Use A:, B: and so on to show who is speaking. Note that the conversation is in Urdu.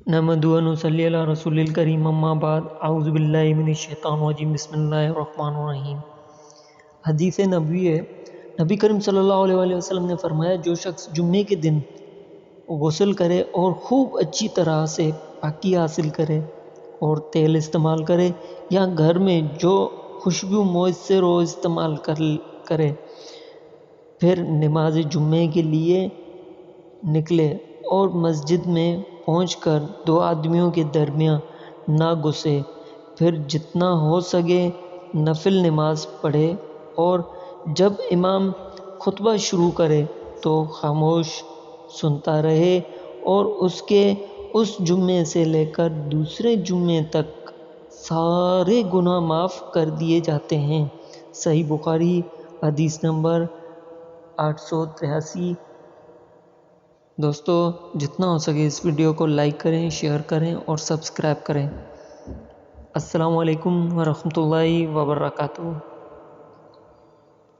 A: نحمدہ و نصلی علی رسول الکریم اما بعد اعوذ باللہ من الشیطان الرجیم بسم اللہ الرحمن الرحیم۔ حدیث نبوی ہے، نبی کریم صلی اللہ علیہ وآلہ وسلم نے فرمایا، جو شخص جمعے کے دن غسل کرے اور خوب اچھی طرح سے پاکی حاصل کرے اور تیل استعمال کرے یا گھر میں جو خوشبو مؤثر ہو استعمال کرے، پھر نماز جمعے کے لیے نکلے اور مسجد میں پہنچ کر دو آدمیوں کے درمیان نہ گھسے، پھر جتنا ہو سکے نفل نماز پڑھے اور جب امام خطبہ شروع کرے تو خاموش سنتا رہے، اور اس جمعے سے لے کر دوسرے جمعے تک سارے گناہ معاف کر دیے جاتے ہیں۔ صحیح بخاری حدیث نمبر 883۔ دوستو، جتنا ہو سکے اس ویڈیو کو لائک کریں، شیئر کریں اور سبسکرائب کریں۔ السلام علیکم ورحمۃ اللہ وبرکاتہ۔